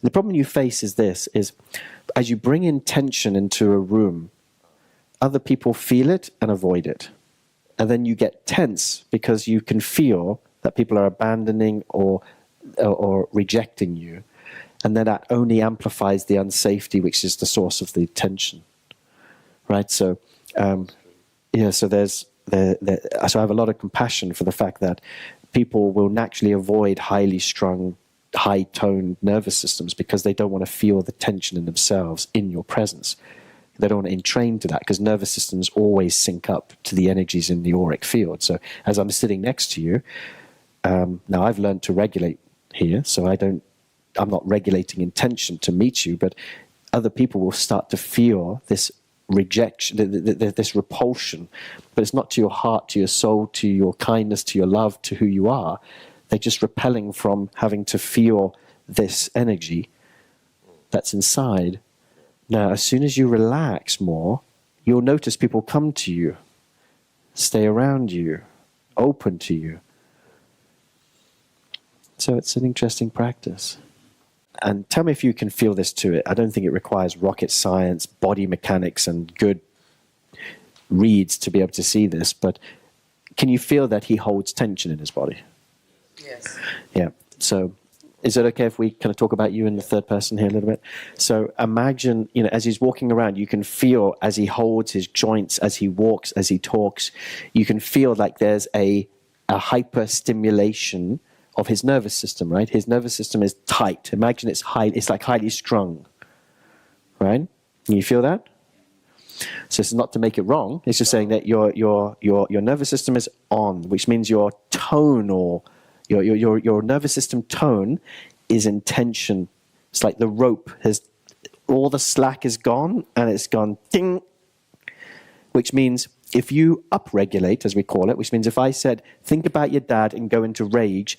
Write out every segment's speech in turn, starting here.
The problem you face is this, is as you bring in tension into a room, other people feel it and avoid it. And then you get tense because you can feel that people are abandoning or rejecting you. And then that only amplifies the unsafety, which is the source of the tension. Right? So, yeah, so so I have a lot of compassion for the fact that people will naturally avoid highly strung, high-toned nervous systems because they don't want to feel the tension in themselves in your presence. They don't want to entrain to that because nervous systems always sync up to the energies in the auric field. So as I'm sitting next to you, now I've learned to regulate here, so I'm not regulating intention to meet you, but other people will start to feel this rejection, this repulsion, but it's not to your heart, to your soul, to your kindness, to your love, to who you are. They're just repelling from having to feel this energy that's inside. Now, as soon as you relax more, you'll notice people come to you, stay around you, open to you. So it's an interesting practice. And tell me if you can feel this to it. I don't think it requires rocket science, body mechanics, and good reads to be able to see this, but can you feel that he holds tension in his body? Yes. Yeah. So is it okay if we kind of talk about you in the third person here a little bit? So imagine, as he's walking around, you can feel as he holds his joints, as he walks, as he talks, you can feel like there's a hyper stimulation of his nervous system, right? His nervous system is tight. Imagine it's like highly strung, right? Can you feel that? So it's not to make it wrong. It's just saying that your nervous system is on, which means your tone or your nervous system tone is in tension. It's like the rope all the slack is gone and it's gone ding, which means if you upregulate, as we call it, which means if I said, think about your dad and go into rage,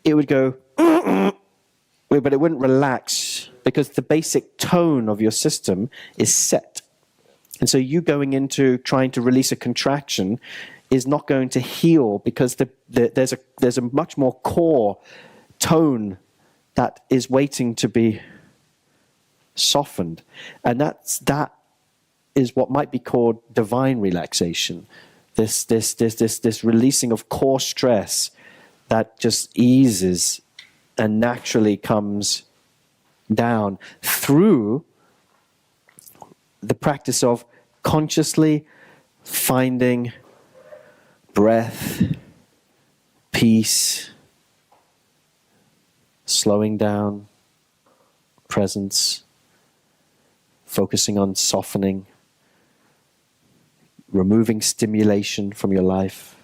it would go, but it wouldn't relax because the basic tone of your system is set. And so you going into trying to release a contraction is not going to heal because there's a much more core tone that is waiting to be softened. And that is what might be called divine relaxation. This releasing of core stress that just eases and naturally comes down through the practice of consciously finding breath, peace, slowing down, presence, focusing on softening, removing stimulation from your life,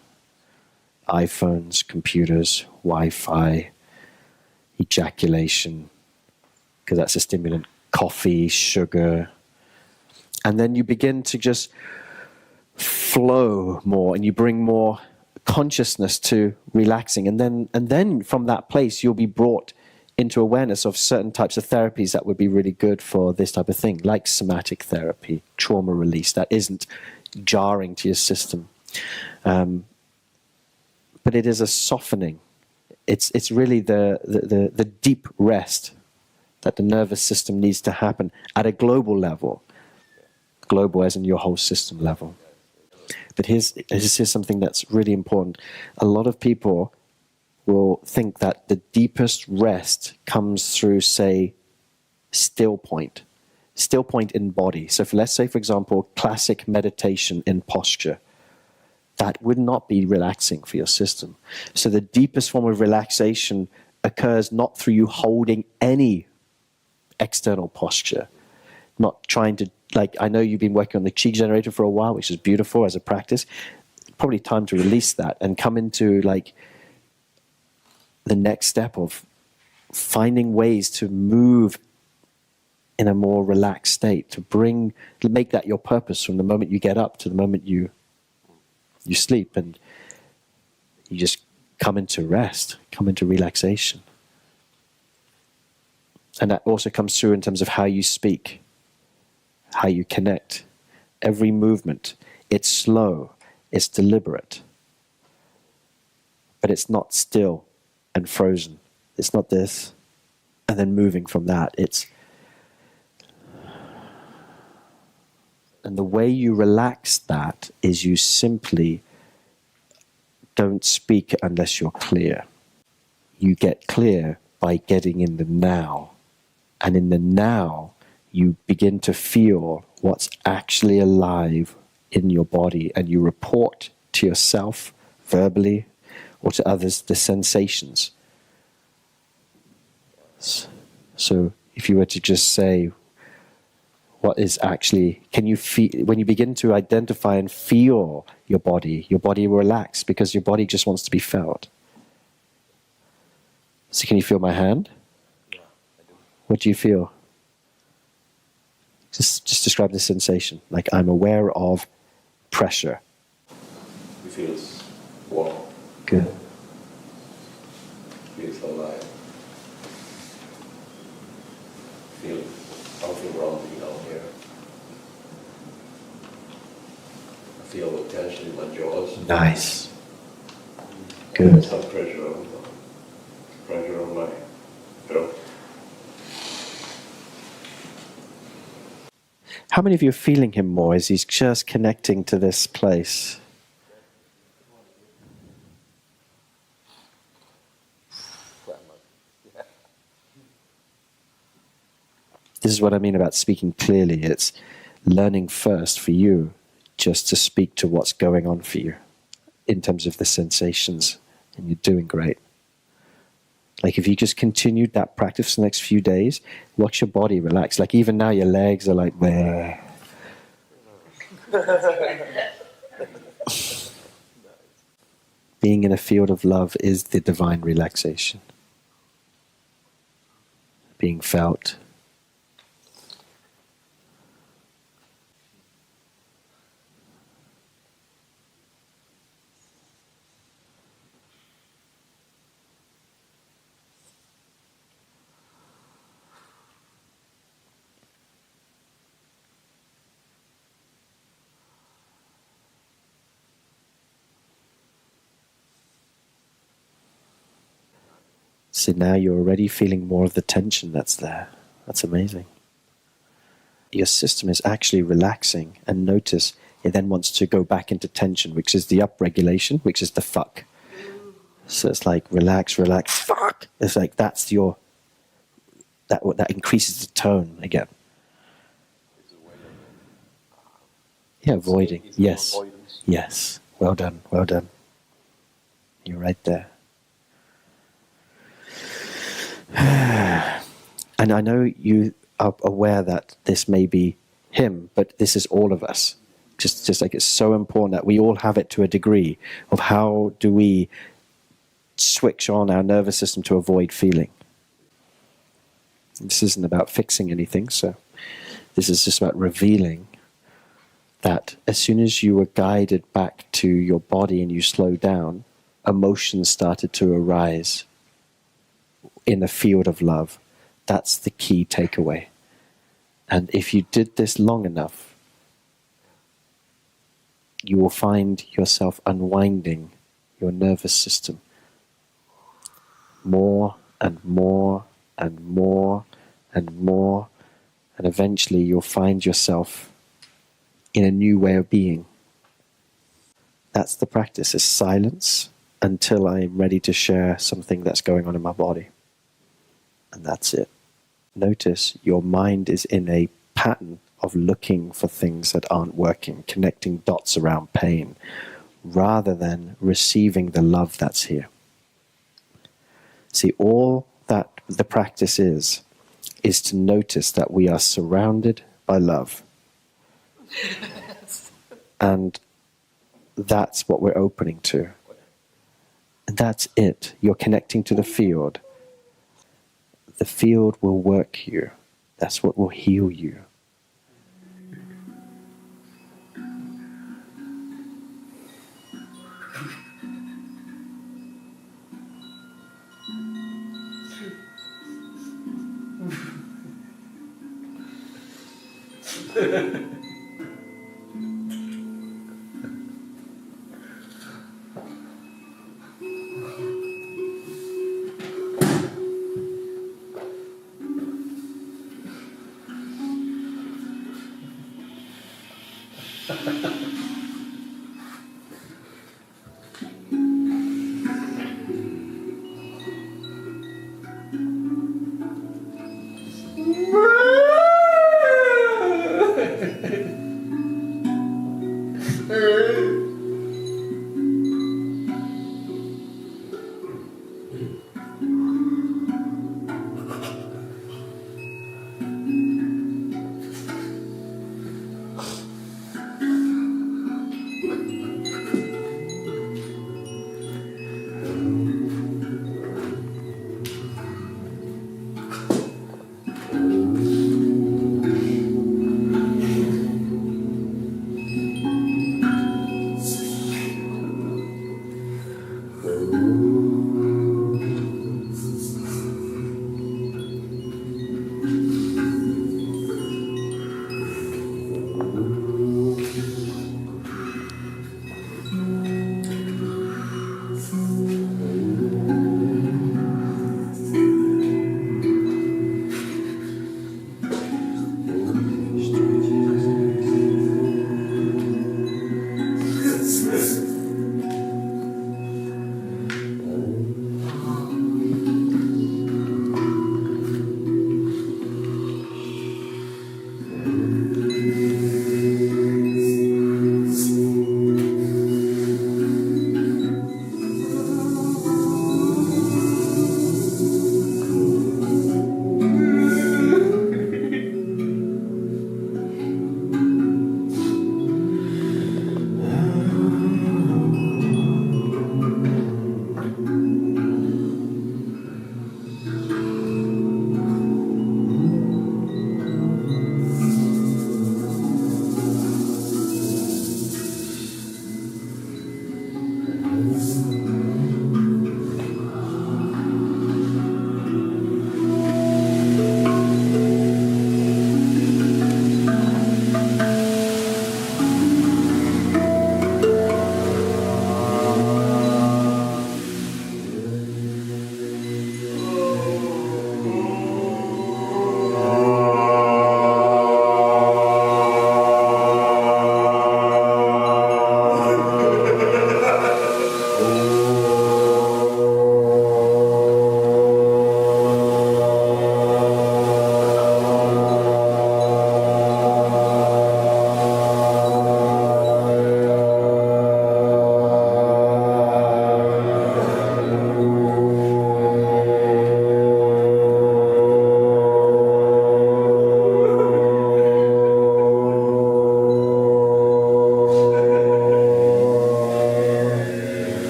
iPhones, computers, Wi-Fi, ejaculation, because that's a stimulant, coffee, sugar. And then you begin to just flow more and you bring more consciousness to relaxing. And then from that place, you'll be brought into awareness of certain types of therapies that would be really good for this type of thing, like somatic therapy, trauma release, that isn't jarring to your system. But it is a softening. It's really the deep rest that the nervous system needs to happen at a global level. Global as in your whole system level. But here's something that's really important. A lot of people will think that the deepest rest comes through, say, still point in body. So let's say, for example, classic meditation in posture. That would not be relaxing for your system. So the deepest form of relaxation occurs not through you holding any external posture, not trying to, like, I know you've been working on the chi generator for a while, which is beautiful as a practice. Probably time to release that and come into like the next step of finding ways to move in a more relaxed state, to make that your purpose from the moment you get up to the moment you sleep, and you just come into rest, come into relaxation. And that also comes through in terms of how you speak, how you connect. Every movement, it's slow, it's deliberate, but it's not still and frozen. It's not this. And then moving from that, and the way you relax that is you simply don't speak unless you're clear. You get clear by getting in the now. And in the now, you begin to feel what's actually alive in your body, and you report to yourself verbally or to others the sensations. So if you were to just say, what is actually, can you feel, when you begin to identify and feel your body will relax because your body just wants to be felt. So can you feel my hand? Yeah, I do. What do you feel? Just describe the sensation. Like, I'm aware of pressure. It feels warm. Good. Feels alive. Feel something rumbling down here. I feel the tension in my jaws. Nice. Good. Some pressure on my throat. How many of you are feeling him more as he's just connecting to this place? This is what I mean about speaking clearly. It's learning first for you just to speak to what's going on for you in terms of the sensations, and you're doing great. Like, if you just continued that practice for the next few days, watch your body relax. Like, even now your legs are like, bleh. Being in a field of love is the divine relaxation. Being felt. So now you're already feeling more of the tension that's there. That's amazing. Your system is actually relaxing, and notice it then wants to go back into tension, which is the upregulation, which is the fuck. So it's like relax, relax, fuck. It's like that's your, that increases the tone again. Yeah, avoiding. Yes. Yes. Well done. Well done. You're right there. And I know you are aware that this may be him, but this is all of us. Just like it's so important that we all have it to a degree of how do we switch on our nervous system to avoid feeling. This isn't about fixing anything, so this is just about revealing that as soon as you were guided back to your body and you slowed down, emotions started to arise in the field of love. That's the key takeaway. And if you did this long enough, you will find yourself unwinding your nervous system more and more and more and more, and eventually you'll find yourself in a new way of being. That's the practice, is silence until I'm ready to share something that's going on in my body. And that's it. Notice your mind is in a pattern of looking for things that aren't working, connecting dots around pain, rather than receiving the love that's here. See, all that the practice is to notice that we are surrounded by love. And that's what we're opening to. And that's it. You're connecting to the field. The field will work you. That's what will heal you.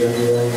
Yeah.